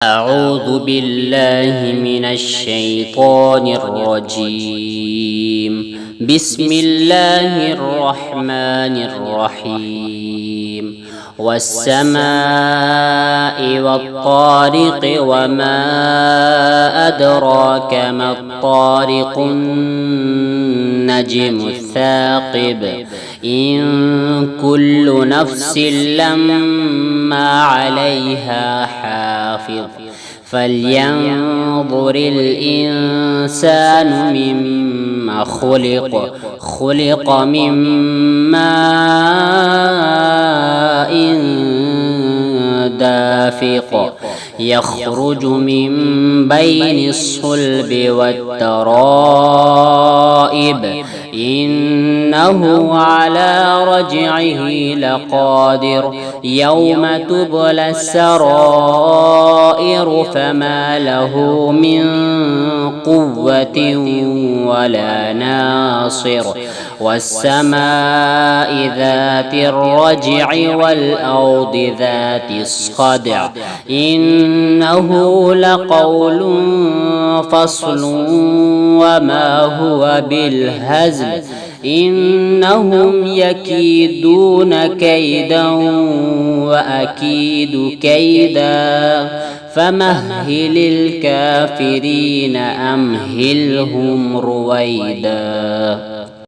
أعوذ بالله من الشيطان الرجيم. بسم الله الرحمن الرحيم. والسماء والطارق وما أدراك ما الطارق النجم الثاقب إن كل نفس لما عليها حافظ فلينظر الإنسان مما خلق من ماء دافق يخرج من بين الصلب والترائب إنه على رجعه لقادر يوم تبلى السرائر فما له من قوة ولا ناصر والسماء ذات الرجع والأرض ذات الصدع إنه لقول فصل وما هو بالهزل إنهم يكيدون كيدا وأكيد كيدا فمهل الكافرين أمهلهم رويدا.